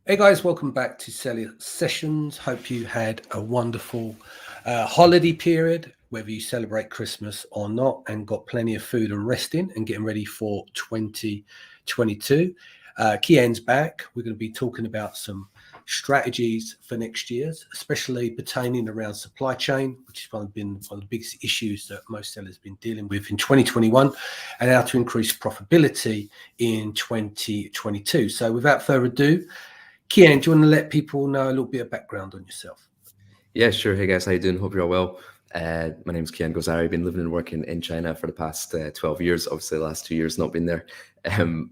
Hey guys, welcome back to Cellular Sessions. Hope you had a wonderful holiday period, whether you celebrate Christmas or not, and got plenty of food and resting and getting ready for 2022. Kian's back. We're going to be talking about some strategies for next year, especially pertaining around supply chain, which has been one of the biggest issues that most sellers have been dealing with in 2021, and how to increase profitability in 2022. So without further ado, Kian, do you want to let people know a little bit of background on yourself? Yeah, sure. Hey guys, how you doing? Hope you're all well. My name's Kian Gozari. I've been living and working in China for the past 12 years. Obviously, the last 2 years not been there.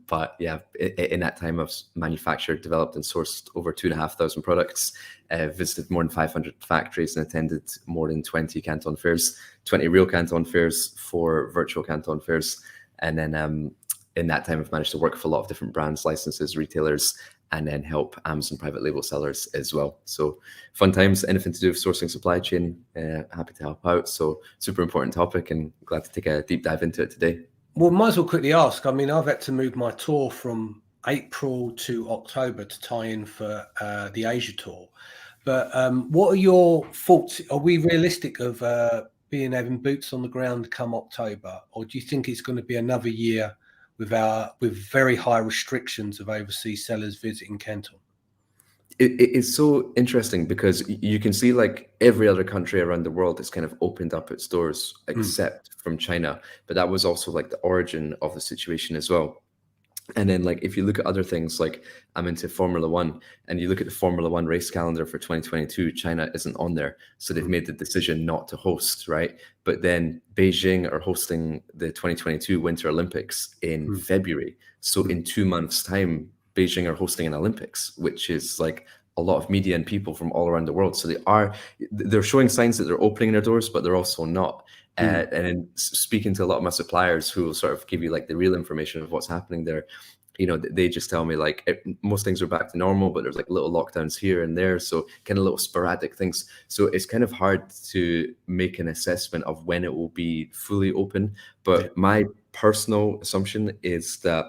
But yeah, in that time, I've manufactured, developed, and sourced over 2,500 products. Visited more than 500 factories and attended more than 20 Canton fairs, 20 real Canton fairs, 4 virtual Canton fairs. And then in that time, I've managed to work with a lot of different brands, licenses, retailers, and then help Amazon private label sellers as well. So fun times, anything to do with sourcing, supply chain, happy to help out. So super important topic and glad to take a deep dive into it today. Well, might as well quickly ask. I mean, I've had to move my tour from April to October to tie in for the Asia tour. But what are your thoughts? Are we realistic of having boots on the ground come October? Or do you think it's going to be another year with very high restrictions of overseas sellers visiting Canton? It's so interesting because you can see like every other country around the world has kind of opened up its doors except from China. But that was also like the origin of the situation as well. And then like if you look at other things, like I'm into Formula One, and you look at the Formula One race calendar for 2022, China isn't on there. So they've made the decision not to host, right? But then Beijing are hosting the 2022 Winter Olympics in February. So in 2 months' time, Beijing are hosting an Olympics, which is like a lot of media and people from all around the world. So they're showing signs that they're opening their doors, but they're also not. And then speaking to a lot of my suppliers who will sort of give you like the real information of what's happening there, you know, they just tell me like most things are back to normal, but there's like little lockdowns here and there. So kind of little sporadic things. So it's kind of hard to make an assessment of when it will be fully open. But my personal assumption is that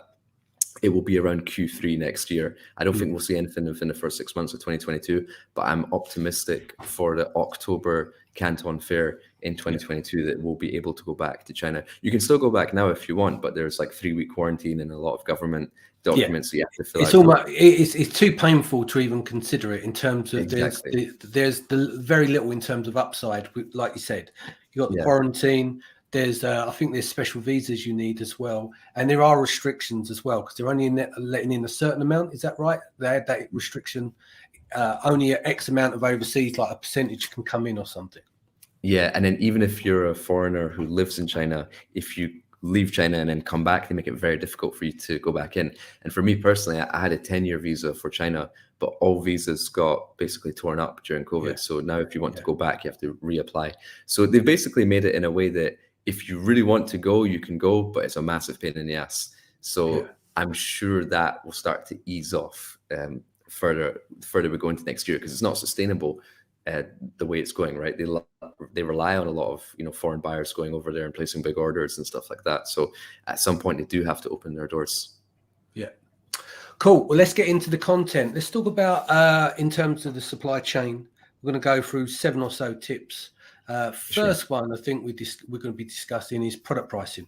it will be around Q3 next year. I don't think we'll see anything within the first 6 months of 2022, but I'm optimistic for the October Canton Fair in 2022 that we'll be able to go back to China. You can still go back now if you want, but there's like 3-week quarantine and a lot of government documents you have to fill out. It's almost it's too painful to even consider it in terms of there's very little in terms of upside. Like you said, you got the quarantine. There's I think there's special visas you need as well, and there are restrictions as well because they're only letting in a certain amount. Is that right? They had that restriction. Only an X amount of overseas, like a percentage, can come in or something. Yeah, and then even if you're a foreigner who lives in China, if you leave China and then come back, they make it very difficult for you to go back in. And for me personally, I had a 10-year visa for China, but all visas got basically torn up during COVID. So now if you want to go back, you have to reapply. So they've basically made it in a way that if you really want to go, you can go, but it's a massive pain in the ass. So I'm sure that will start to ease off further we go into next year, because it's not sustainable the way it's going, right? They rely on a lot of foreign buyers going over there and placing big orders and stuff like that. So at some point they do have to open their doors. Yeah. Cool. Well, let's get into the content. Let's talk about in terms of the supply chain. We're going to go through 7 or so tips. First one I think we're going to be discussing is product pricing.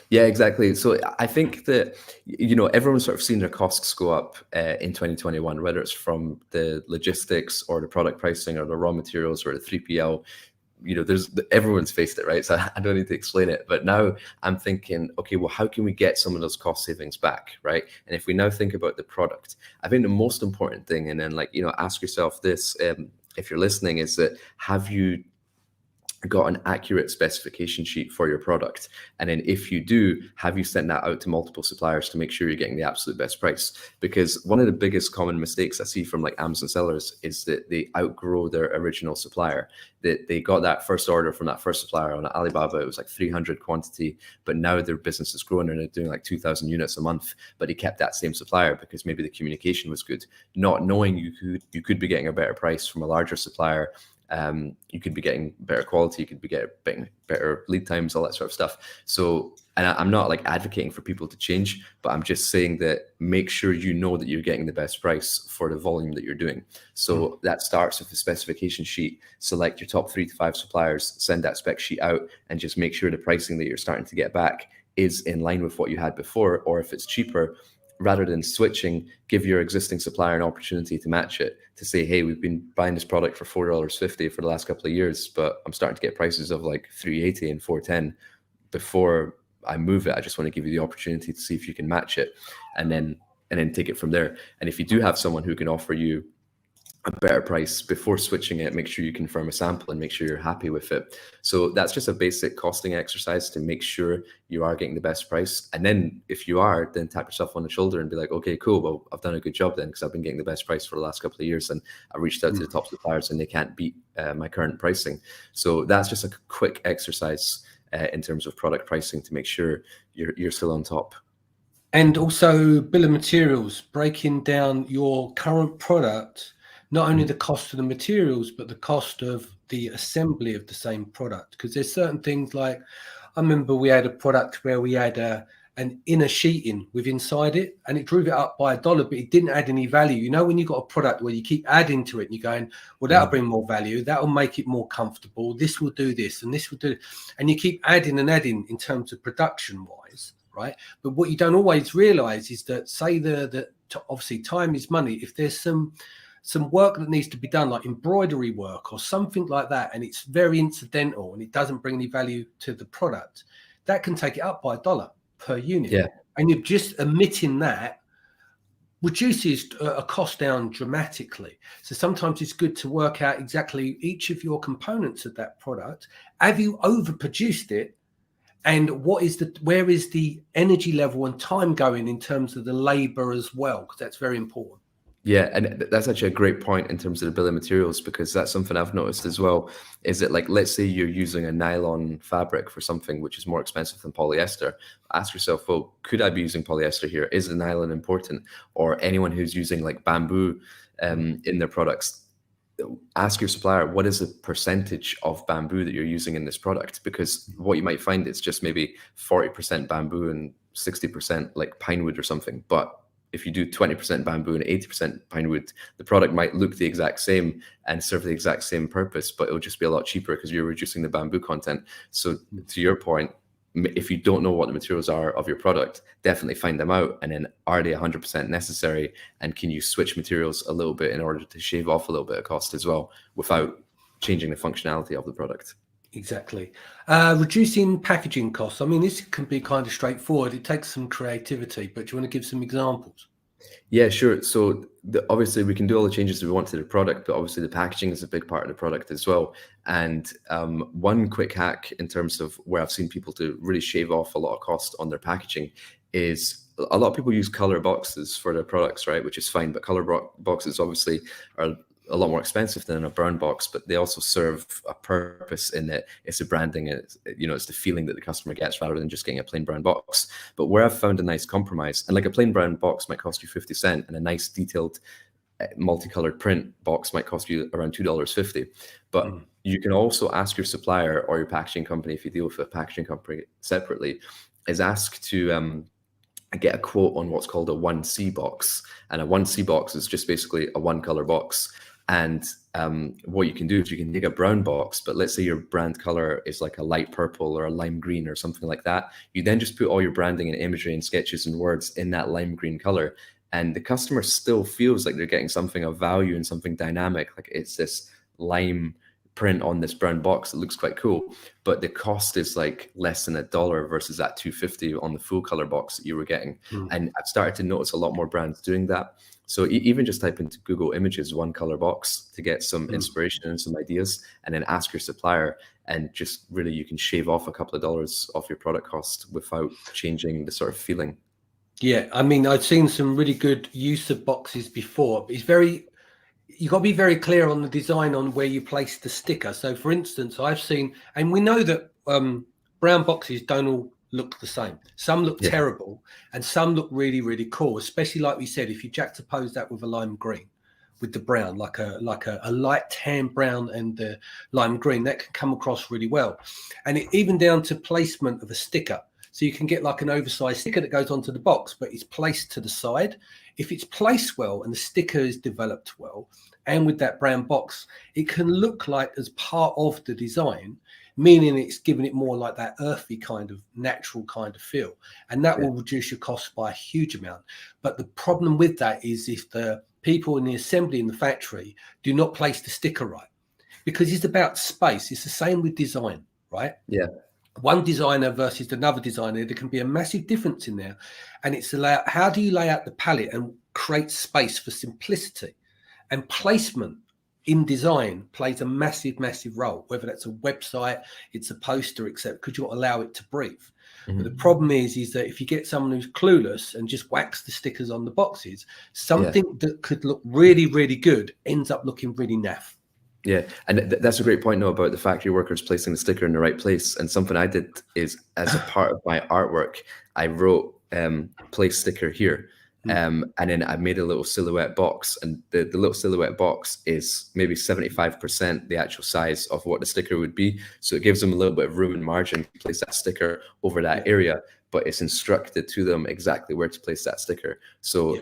Yeah, exactly. So I think that, everyone's sort of seen their costs go up in 2021, whether it's from the logistics or the product pricing or the raw materials or the 3PL. Everyone's faced it, right? So I don't need to explain it. But now I'm thinking, okay, well, how can we get some of those cost savings back, right? And if we now think about the product, I think the most important thing, and then ask yourself this, if you're listening, is that have you got an accurate specification sheet for your product? And then if you do, have you sent that out to multiple suppliers to make sure you're getting the absolute best price? Because one of the biggest common mistakes I see from Amazon sellers is that they outgrow their original supplier. That they got that first order from that first supplier on Alibaba, it was like 300 quantity, but now their business is growing and they're doing like 2,000 units a month, but they kept that same supplier because maybe the communication was good, not knowing you could be getting a better price from a larger supplier. You could be getting better quality, you could be getting better lead times, all that sort of stuff. So And I'm not like advocating for people to change, but I'm just saying that make sure you know that you're getting the best price for the volume that you're doing. So that starts with the specification sheet. Select your top 3 to 5 suppliers, send that spec sheet out, and just make sure the pricing that you're starting to get back is in line with what you had before, or if it's cheaper, rather than switching, give your existing supplier an opportunity to match it, to say, hey, we've been buying this product for $4.50 for the last couple of years, but I'm starting to get prices of like $3.80 and $4.10. Before I move it, I just want to give you the opportunity to see if you can match it, and then take it from there. And if you do have someone who can offer you a better price before switching it, make sure you confirm a sample and make sure you're happy with it. So that's just a basic costing exercise to make sure you are getting the best price. And then if you are, then tap yourself on the shoulder and be like, okay, cool, well, I've done a good job then, because I've been getting the best price for the last couple of years, and I reached out to the top suppliers and they can't beat my current pricing. So that's just a quick exercise in terms of product pricing to make sure you're still on top. And also bill of materials, breaking down your current product, not only the cost of the materials, but the cost of the assembly of the same product. Because there's certain things like, I remember we had a product where we had an inner sheeting with inside it, and it drove it up by $1, but it didn't add any value. You know, when you've got a product where you keep adding to it and you're going, well, that'll bring more value, that'll make it more comfortable, this will do this, and this will do, and you keep adding and adding in terms of production wise, right? But what you don't always realize is that, say obviously time is money. If there's some work that needs to be done, like embroidery work or something like that, and it's very incidental and it doesn't bring any value to the product, that can take it up by $1 per unit. Yeah. And you're just omitting that reduces a cost down dramatically. So sometimes it's good to work out exactly each of your components of that product. Have you overproduced it? And where is the energy level and time going in terms of the labor as well? Because that's very important. Yeah, and that's actually a great point in terms of the bill of materials, because that's something I've noticed as well. Is that, like, let's say you're using a nylon fabric for something which is more expensive than polyester. Ask yourself, well, could I be using polyester here? Is the nylon important? Or anyone who's using like bamboo in their products, ask your supplier, what is the percentage of bamboo that you're using in this product? Because what you might find, it's just maybe 40% bamboo and 60% like pine wood or something. But if you do 20% bamboo and 80% pine wood, the product might look the exact same and serve the exact same purpose, but it'll just be a lot cheaper because you're reducing the bamboo content. So to your point, if you don't know what the materials are of your product, definitely find them out. And then, are they 100% necessary? And can you switch materials a little bit in order to shave off a little bit of cost as well, without changing the functionality of the product? Exactly. Reducing packaging costs. I mean, this can be kind of straightforward. It takes some creativity, but do you want to give some examples? Yeah, sure. So obviously we can do all the changes we want to the product, but obviously the packaging is a big part of the product as well. And one quick hack in terms of where I've seen people to really shave off a lot of cost on their packaging is, a lot of people use color boxes for their products, right? Which is fine, but color boxes obviously are a lot more expensive than a brown box, but they also serve a purpose in that it's the branding, it's the feeling that the customer gets rather than just getting a plain brown box. But where I've found a nice compromise, and like a plain brown box might cost you 50 cents, and a nice detailed multicolored print box might cost you around $2.50. But you can also ask your supplier or your packaging company, if you deal with a packaging company separately, is ask to get a quote on what's called a 1C box. And a 1C box is just basically a one color box. And what you can do is you can take a brown box, but let's say your brand color is like a light purple or a lime green or something like that. You then just put all your branding and imagery and sketches and words in that lime green color. And the customer still feels like they're getting something of value and something dynamic. Like, it's this lime print on this brown box that looks quite cool, but the cost is like less than $1 versus that $2.50 on the full color box that you were getting. And I've started to notice a lot more brands doing that. So even just type into Google Images one color box to get some inspiration and some ideas, and then ask your supplier, and just really you can shave off a couple of dollars off your product cost without changing the sort of feeling. Yeah, I mean, I've seen some really good use of boxes before, but you've got to be very clear on the design on where you place the sticker. So for instance, I've seen, and we know that brown boxes don't all look the same. Some look terrible and some look really, really cool, especially like we said, if you juxtapose that with a lime green, with the brown, like a light tan brown and the lime green, that can come across really well. And even down to placement of a sticker. So you can get like an oversized sticker that goes onto the box, but it's placed to the side. If it's placed well and the sticker is developed well, and with that brown box, it can look like as part of the design, meaning it's giving it more like that earthy kind of natural kind of feel. And that will reduce your cost by a huge amount. But the problem with that is if the people in the assembly in the factory do not place the sticker right, because it's about space. It's the same with design, right? Yeah. One designer versus another designer, there can be a massive difference in there. And it's how do you lay out the palette and create space for simplicity? And placement in design plays a massive, massive role, whether that's a website, it's a poster, etc., because you want to allow it to breathe. But the problem is that if you get someone who's clueless and just whacks the stickers on the boxes, something that could look really, really good ends up looking really naff. Yeah, and that's a great point, though, about the factory workers placing the sticker in the right place. And something I did is, as a part of my artwork, I wrote place sticker here. And then I made a little silhouette box, and the little silhouette box is maybe 75% the actual size of what the sticker would be. So it gives them a little bit of room and margin to place that sticker over that area, but it's instructed to them exactly where to place that sticker. So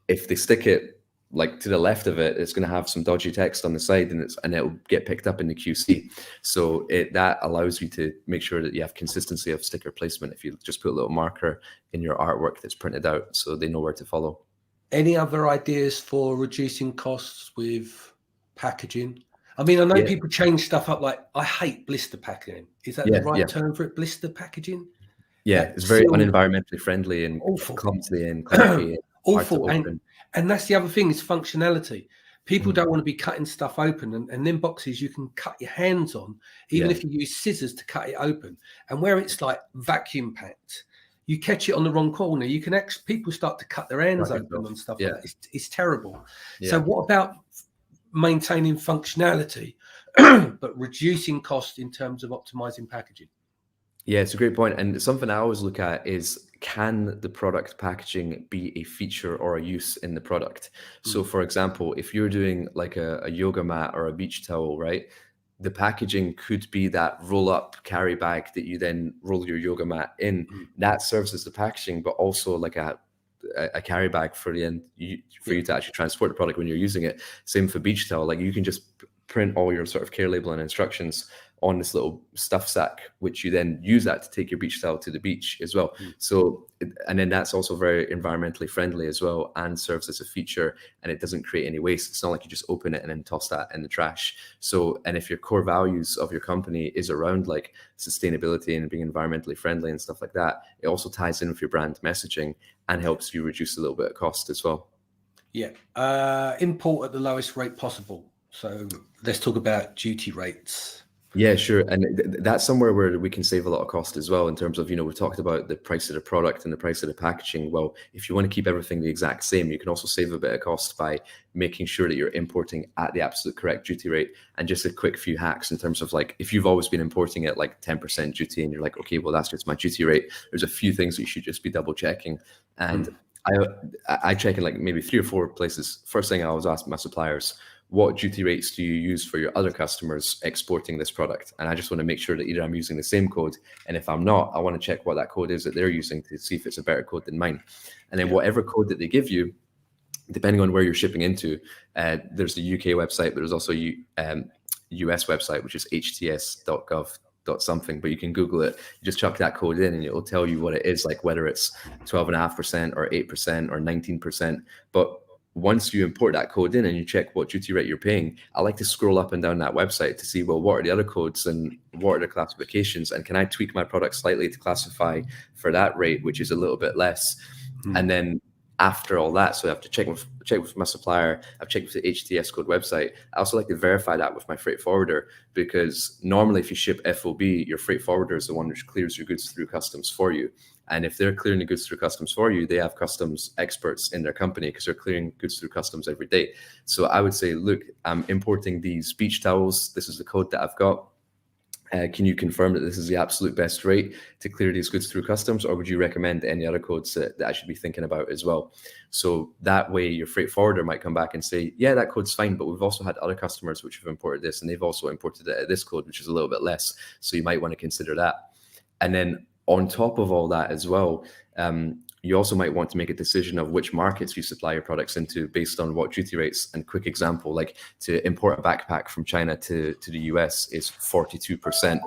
if they stick it like to the left of it, it's going to have some dodgy text on the side, and it'll get picked up in the QC. So that allows you to make sure that you have consistency of sticker placement if you just put a little marker in your artwork that's printed out, so they know where to follow. Any other ideas for reducing costs with packaging? I mean, I know people change stuff up. Like, I hate blister packaging. Is that the right term for it? Blister packaging? Yeah, it's very unenvironmentally friendly and clumsy and clunky. Awful. And that's the other thing, is functionality. People don't want to be cutting stuff open, and then boxes you can cut your hands on, even if you use scissors to cut it open. And where it's like vacuum packed, you catch it on the wrong corner, you can actually, people start to cut their hands open and stuff like that. It's terrible. So what about maintaining functionality, but reducing cost in terms of optimizing packaging? Yeah, it's a great point. And something I always look at is, can the product packaging be a feature or a use in the product? So for example, if you're doing like a yoga mat or a beach towel, right? The packaging could be that roll up carry bag that you then roll your yoga mat in. That serves as the packaging, but also like a carry bag for the end, for you to actually transport the product when you're using it. Same for beach towel. Like, you can just print all your sort of care label and instructions on this little stuff sack, which you then use that to take your beach towel to the beach as well. So, and then that's also very environmentally friendly as well, and serves as a feature, and it doesn't create any waste. It's not like you just open it and then toss that in the trash. So, and if your core values of your company is around like sustainability and being environmentally friendly and stuff like that, it also ties in with your brand messaging and helps you reduce a little bit of cost as well. Import at the lowest rate possible. So let's talk about duty rates. Yeah, sure. And that's somewhere where we can save a lot of cost as well, in terms of, we've talked about the price of the product and the price of the packaging. Well, if you want to keep everything the exact same, you can also save a bit of cost by making sure that you're importing at the absolute correct duty rate. And just a quick few hacks in terms of, like, if you've always been importing at like 10% duty and you're like, okay, well, that's just my duty rate, there's a few things that you should just be double checking. And I check in like maybe 3 or 4 places. First thing I always ask my suppliers, what duty rates do you use for your other customers exporting this product? And I just want to make sure that either I'm using the same code, and if I'm not, I want to check what that code is that they're using to see if it's a better code than mine. And then whatever code that they give you, depending on where you're shipping into, there's the UK website, but there's also US website, which is hts.gov.something, but you can Google it. You just chuck that code in and it'll tell you what it is, like whether it's 12.5% or 8% or 19%. But once you import that code in and you check what duty rate you're paying, I like to scroll up and down that website to see, well, what are the other codes and what are the classifications? And can I tweak my product slightly to classify for that rate, which is a little bit less? And then after all that, so I have to check with my supplier, I've checked with the HTS code website. I also like to verify that with my freight forwarder, because normally if you ship FOB, your freight forwarder is the one which clears your goods through customs for you. And if they're clearing the goods through customs for you, they have customs experts in their company because they're clearing goods through customs every day. So I would say, look, I'm importing these beach towels. This is the code that I've got. Can you confirm that this is the absolute best rate to clear these goods through customs, or would you recommend any other codes that I should be thinking about as well? So that way your freight forwarder might come back and say, yeah, that code's fine, but we've also had other customers which have imported this, and they've also imported it at this code, which is a little bit less. So you might want to consider that. And then on top of all that as well, you also might want to make a decision of which markets you supply your products into based on what duty rates. And quick example, like to import a backpack from China to the US is 42%,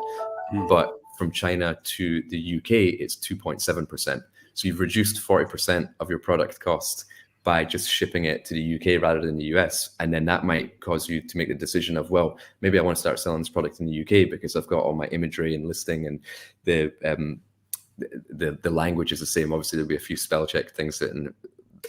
but from China to the UK, it's 2.7%. So you've reduced 40% of your product cost by just shipping it to the UK rather than the US. And then that might cause you to make the decision of, well, maybe I want to start selling this product in the UK because I've got all my imagery and listing, and the language is the same. Obviously, there'll be a few spell check things and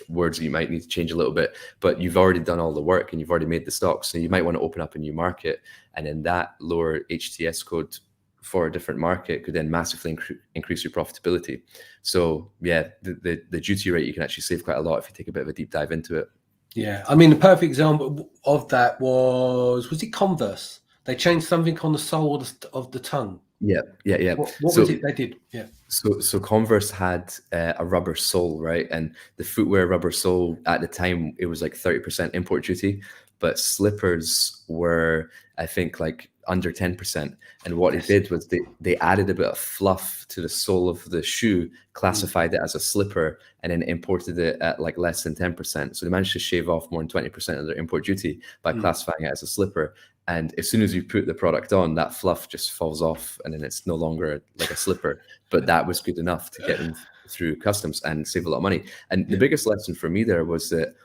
words that you might need to change a little bit, but you've already done all the work and you've already made the stock. So you might want to open up a new market, and then that lower HTS code for a different market could then massively increase your profitability. So yeah, the duty rate, you can actually save quite a lot if you take a bit of a deep dive into it. Yeah, I mean, the perfect example of that was it Converse? They changed something on the sole of the tongue. Yeah. What was it they did? Yeah. So Converse had a rubber sole, right? And the footwear rubber sole at the time, it was like 30% import duty, but slippers were, I think, like under 10%. And what they did was they added a bit of fluff to the sole of the shoe, classified it as a slipper, and then imported it at like less than 10%. So they managed to shave off more than 20% of their import duty by classifying it as a slipper. And as soon as you put the product on, that fluff just falls off, and then it's no longer like a slipper. But that was good enough to get them through customs and save a lot of money. And the biggest lesson for me there was that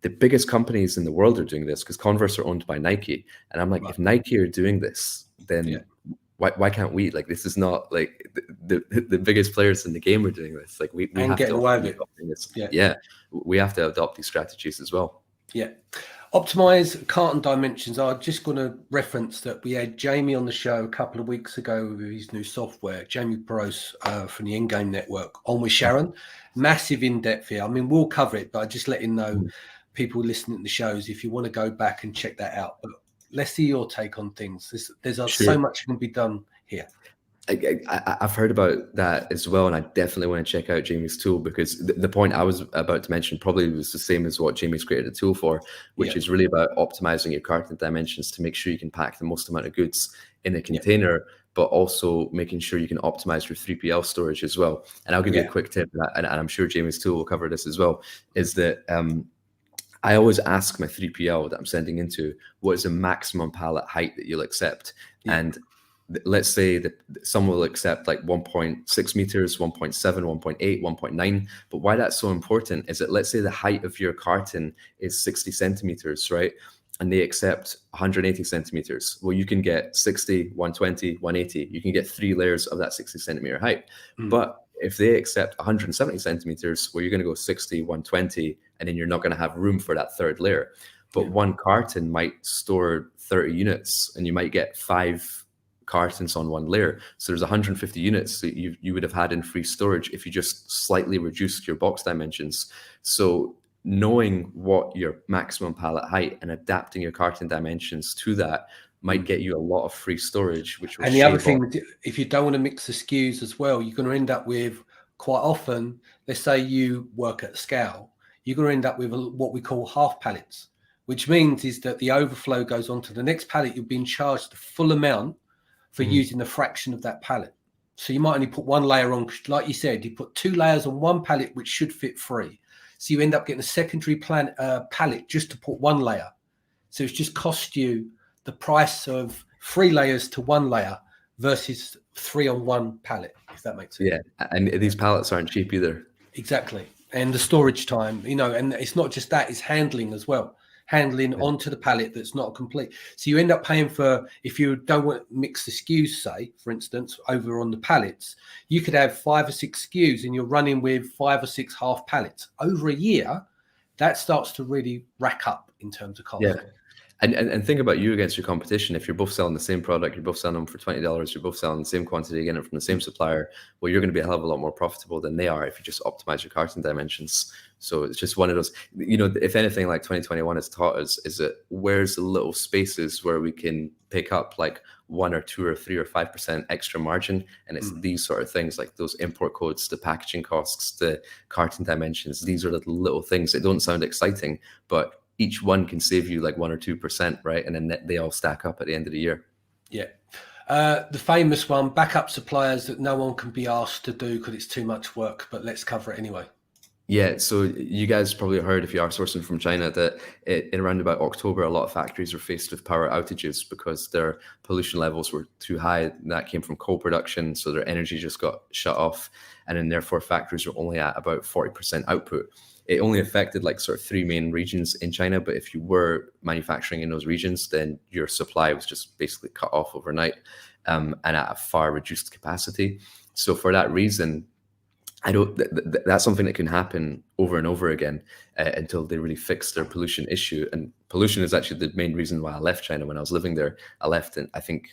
the biggest companies in the world are doing this, because Converse are owned by Nike. And I'm like, if Nike are doing this, then why can't we? Like, this is not like the biggest players in the game are doing this. Like, we have to away with it. Yeah, we have to adopt these strategies as well. Yeah. Optimize carton dimensions. I'm just going to reference that we had Jamie on the show a couple of weeks ago with his new software, Jamie Burrows from the Endgame Network, on with Sharon. Massive in-depth here. I mean, we'll cover it, but I just let you know, people listening to the shows, if you want to go back and check that out. But let's see your take on things. There's so much can be done here. I've heard about that as well, and I definitely want to check out Jamie's tool, because the point I was about to mention probably was the same as what Jamie's created a tool for, which is really about optimizing your carton dimensions to make sure you can pack the most amount of goods in a container, but also making sure you can optimize your 3PL storage as well. And I'll give you a quick tip, and I'm sure Jamie's tool will cover this as well, is that I always ask my 3PL that I'm sending into, what is the maximum pallet height that you'll accept? And let's say that someone will accept like 1.6 meters, 1.7, 1.8, 1.9. But why that's so important is that, let's say the height of your carton is 60 centimeters, right? And they accept 180 centimeters. Well, you can get 60, 120, 180. You can get 3 layers of that 60 centimeter height. But if they accept 170 centimeters, well, you're going to go 60, 120, and then you're not going to have room for that third layer. But one carton might store 30 units, and you might get 5 cartons on one layer. So there's 150 units that you would have had in free storage if you just slightly reduced your box dimensions. So knowing what your maximum pallet height and adapting your carton dimensions to that might get you a lot of free storage. And the other thing, if you don't want to mix the SKUs as well, you're going to end up with, quite often, let's say you work at scale, you're going to end up with what we call half pallets, which means is that the overflow goes on to the next pallet. You're being charged the full amount for using a fraction of that pallet. So you might only put one layer on, like you said, you put 2 layers on one pallet, which should fit 3. So you end up getting a secondary pallet just to put 1 layer. So it's just cost you the price of 3 layers to 1 layer versus 3 on 1 pallet, if that makes sense. Yeah, and these pallets aren't cheap either. Exactly. And the storage time, and it's not just that, it's handling as well. Handling onto the pallet that's not complete. So you end up paying for, if you don't want to mix the SKUs, say, for instance, over on the pallets, you could have 5 or 6 SKUs and you're running with 5 or 6 half pallets. Over a year, that starts to really rack up in terms of cost. Yeah. And think about you against your competition. If you're both selling the same product, you're both selling them for $20, you're both selling the same quantity, getting it from the same supplier, well, you're going to be a hell of a lot more profitable than they are if you just optimize your carton dimensions. So it's just one of those, if anything, like 2021 has taught us, is that where's the little spaces where we can pick up like 1 or 2 or 3 or 5% extra margin. And it's these sort of things, like those import codes, the packaging costs, the carton dimensions. These are the little things that don't sound exciting, but each one can save you like 1 or 2%, right? And then they all stack up at the end of the year. Yeah. The famous one, backup suppliers that no one can be asked to do because it's too much work, but let's cover it anyway. Yeah, so you guys probably heard, if you are sourcing from China, that in around about October, a lot of factories were faced with power outages because their pollution levels were too high. That came from coal production, so their energy just got shut off, and then therefore factories were only at about 40% output. It only affected like sort of three main regions in China, but if you were manufacturing in those regions, then your supply was just basically cut off overnight, and at a far reduced capacity. So for that reason, I don't. That's something that can happen over and over again until they really fix their pollution issue. And pollution is actually the main reason why I left China when I was living there. I left, and I think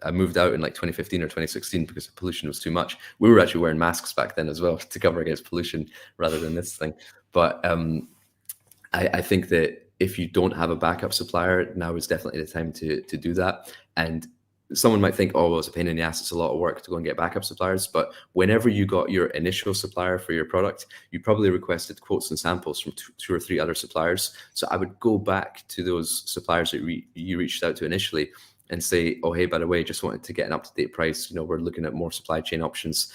I moved out in like 2015 or 2016 because the pollution was too much. We were actually wearing masks back then as well to cover against pollution rather than this thing. But I think that if you don't have a backup supplier, now is definitely the time to do that. And someone might think, oh, well, it's a pain in the ass. It's a lot of work to go and get backup suppliers. But whenever you got your initial supplier for your product, you probably requested quotes and samples from two or three other suppliers. So I would go back to those suppliers that you reached out to initially and say, oh, hey, by the way, just wanted to get an up-to-date price. You know, we're looking at more supply chain options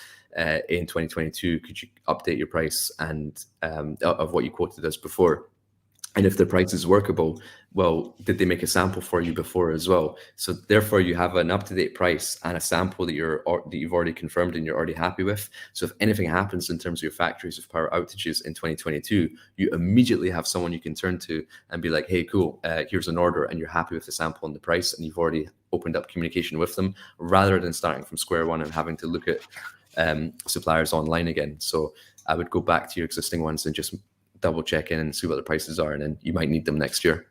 in 2022. Could you update your price and of what you quoted us before? And if the price is workable, well, did they make a sample for you before as well? So therefore, you have an up-to-date price and a sample that you've already confirmed and you're already happy with. So if anything happens in terms of your factories of power outages in 2022, you immediately have someone you can turn to and be like, hey, cool, here's an order, and you're happy with the sample and the price, and you've already opened up communication with them, rather than starting from square one and having to look at suppliers online again. So I would go back to your existing ones and just double check in and see what the prices are, and then you might need them next year.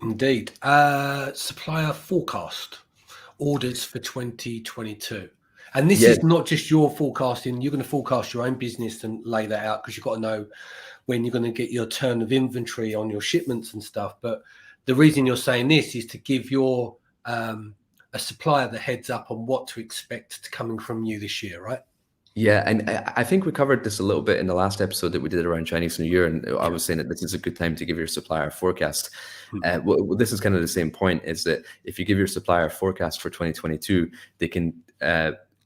Indeed. Supplier forecast orders for 2022. And this is not just your forecasting. You're going to forecast your own business and lay that out, because you've got to know when you're going to get your turn of inventory on your shipments and stuff. But the reason you're saying this is to give your a supplier the heads up on what to expect coming from you this year, right? Yeah, and I think we covered this a little bit in the last episode that we did around Chinese New Year, and I was saying that this is a good time to give your supplier a forecast. Well, this is kind of the same point, is that if you give your supplier a forecast for 2022, they can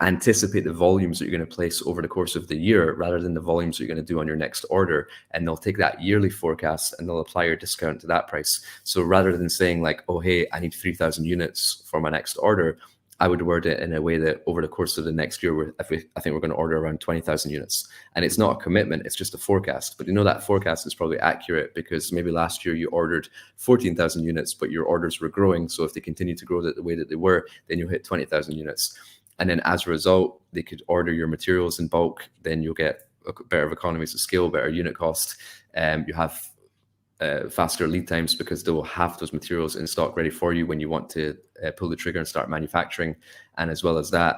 anticipate the volumes that you're going to place over the course of the year rather than the volumes you're going to do on your next order. And they'll take that yearly forecast and they'll apply your discount to that price. So rather than saying like, oh, hey, I need 3,000 units for my next order, I would word it in a way that over the course of the next year, I think we're going to order around 20,000 units. And it's not a commitment, it's just a forecast. But you know, that forecast is probably accurate because maybe last year you ordered 14,000 units, but your orders were growing. So if they continue to grow the way that they were, then you'll hit 20,000 units. And then as a result, they could order your materials in bulk. Then you'll get better economies of scale, better unit cost. You have faster lead times because they will have those materials in stock ready for you when you want to pull the trigger and start manufacturing. And as well as that,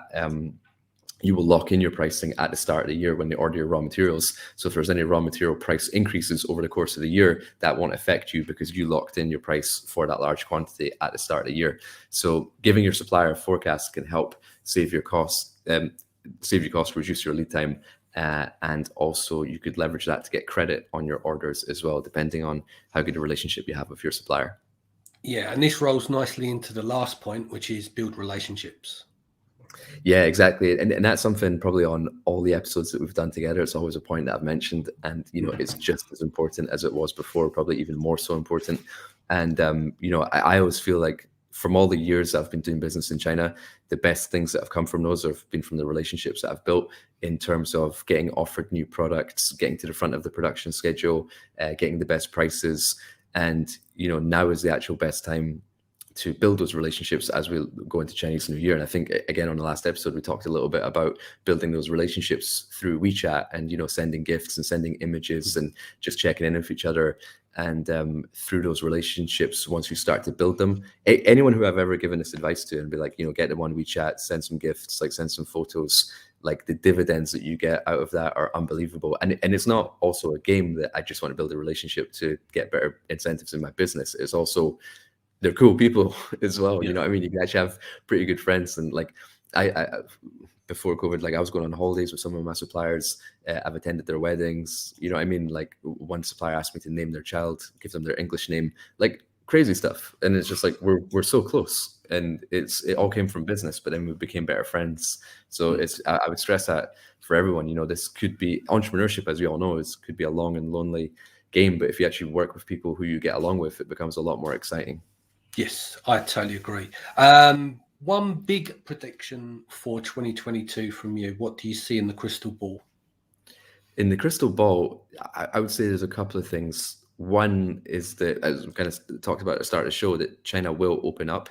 you will lock in your pricing at the start of the year when they order your raw materials. So if there's any raw material price increases over the course of the year, that won't affect you because you locked in your price for that large quantity at the start of the year. So giving your supplier a forecast can help save your costs, reduce your lead time. And also you could leverage that to get credit on your orders as well, depending on how good a relationship you have with your supplier. Yeah, and this rolls nicely into the last point, which is build relationships. Yeah, exactly. And that's something probably on all the episodes that we've done together. It's always a point that I've mentioned, and, you know, it's just as important as it was before, probably even more so important. And, you know, I always feel like from all the years I've been doing business in China, the best things that have come from those have been from the relationships that I've built in terms of getting offered new products, getting to the front of the production schedule, getting the best prices. And, you know, now is the actual best time to build those relationships as we go into Chinese New Year. And I think, again, on the last episode, we talked a little bit about building those relationships through WeChat and, you know, sending gifts and sending images and just checking in with each other. And through those relationships, once you start to build them, anyone who I've ever given this advice to and be like, you know, get them on WeChat, send some gifts, like send some photos, like the dividends that you get out of that are unbelievable. And it's not also a game that I just want to build a relationship to get better incentives in my business. It's also, they're cool people as well. Yeah. You know what I mean? You can actually have pretty good friends. And like I before COVID, like I was going on holidays with some of my suppliers. I've attended their weddings. You know what I mean? Like one supplier asked me to name their child, give them their English name. Like crazy stuff. And it's just like we're so close, and it all came from business, but then we became better friends. So I would stress that for everyone. You know, this could be entrepreneurship, as we all know, could be a long and lonely game, but if you actually work with people who you get along with, it becomes a lot more exciting. Yes, I totally agree. One big prediction for 2022 from you. What do you see in the crystal ball? In the crystal ball, I would say there's a couple of things. One is that, as we kind of talked about at the start of the show, that China will open up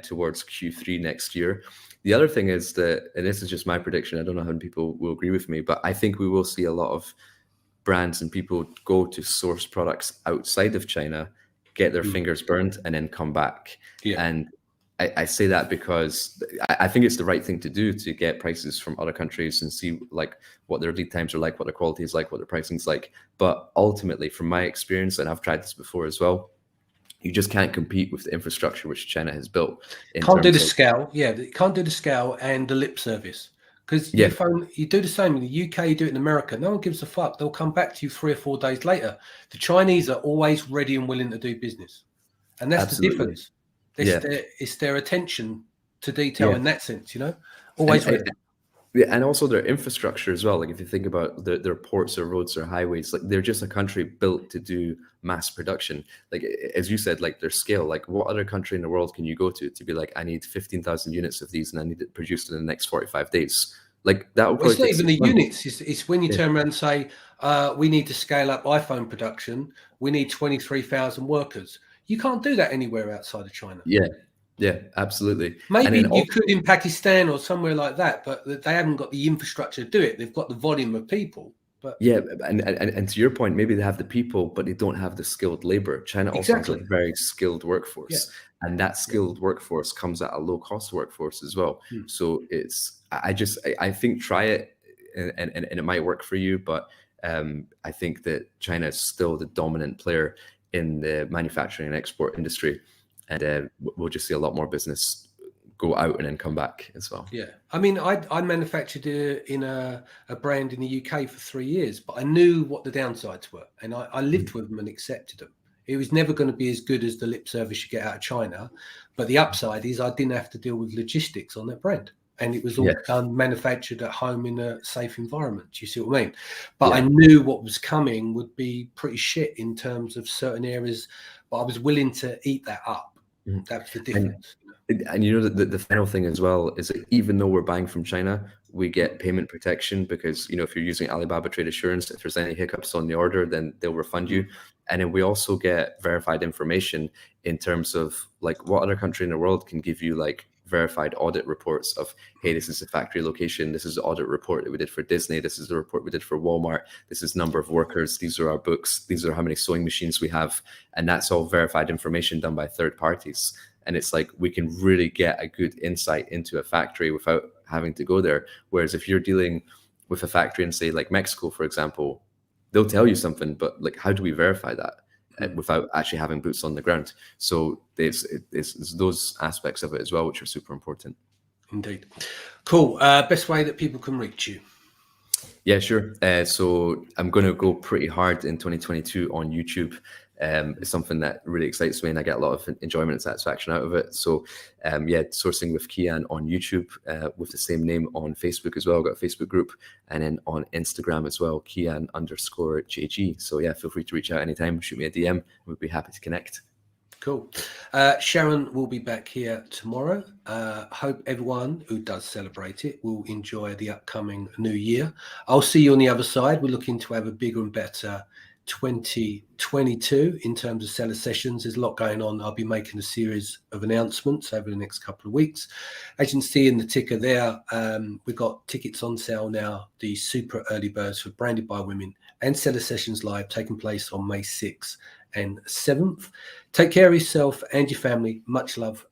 towards Q3 next year. The other thing is that, and this is just my prediction, I don't know how many people will agree with me, but I think we will see a lot of brands and people go to source products outside of China, get their fingers burned, and then come back. Yeah. And I say that because I think it's the right thing to do, to get prices from other countries and see like what their lead times are like, what their quality is like, what their pricing is like. But ultimately, from my experience, and I've tried this before as well, you just can't compete with the infrastructure which China has built. Can't do the scale. Yeah, you can't do the scale and the lip service. Because you do the same in the UK, you do it in America. No one gives a fuck. They'll come back to you 3 or 4 days later. The Chinese are always ready and willing to do business. And that's the difference. It's their attention to detail in that sense, you know, always ready. And also their infrastructure as well. Like if you think about their ports or roads or highways, like they're just a country built to do mass production. Like as you said, like their scale, like what other country in the world can you go to be like, I need 15,000 units of these and I need it produced in the next 45 days. Like that will it's not even the units. It's when you turn around and say, we need to scale up iPhone production. We need 23,000 workers. You can't do that anywhere outside of China. Yeah, absolutely. Maybe you could in Pakistan or somewhere like that, but they haven't got the infrastructure to do it. They've got the volume of people. But yeah, and to your point, maybe they have the people, but they don't have the skilled labor. China also has a very skilled workforce, and that skilled workforce comes at a low cost workforce as well. So I think try it, and it might work for you, but I think that China is still the dominant player in the manufacturing and export industry, and we'll just see a lot more business go out and then come back as well. Yeah, I mean, I manufactured in a brand in the UK for 3 years, but I knew what the downsides were, and I lived with them and accepted them. It was never going to be as good as the lip service you get out of China, but the upside is I didn't have to deal with logistics on that brand. And it was all done, manufactured at home in a safe environment. Do you see what I mean? But I knew what was coming would be pretty shit in terms of certain areas, but I was willing to eat that up. That's the difference. And you know, the final thing as well is that even though we're buying from China, we get payment protection because, you know, if you're using Alibaba Trade Assurance, if there's any hiccups on the order, then they'll refund you. And then we also get verified information in terms of like what other country in the world can give you like verified audit reports of, hey, this is the factory location, this is the audit report that we did for Disney, this is the report we did for Walmart, this is number of workers, these are our books, these are how many sewing machines we have, and that's all verified information done by third parties. And it's like we can really get a good insight into a factory without having to go there. Whereas if you're dealing with a factory in, say, like Mexico, for example, they'll tell you something, but like, how do we verify that without actually having boots on the ground? So it's those aspects of it as well, which are super important. Indeed. Cool. Best way that people can reach you? Yeah, sure. So I'm going to go pretty hard in 2022 on YouTube. It's something that really excites me and I get a lot of enjoyment and satisfaction out of it. So sourcing with Kian on YouTube, with the same name on Facebook as well. I've got a Facebook group, and then on Instagram as well, Kian_JG. So yeah, feel free to reach out anytime, shoot me a DM. We'd be happy to connect. Cool. Sharon will be back here tomorrow. Hope everyone who does celebrate it will enjoy the upcoming new year. I'll see you on the other side. We're looking to have a bigger and better 2022 in terms of seller sessions. There's a lot going on. I'll be making a series of announcements over the next couple of weeks. As you can see in the ticker there, we've got tickets on sale now, the super early birds for Branded by Women and Seller Sessions Live, taking place on May 6th and 7th. Take care of yourself and your family. Much love.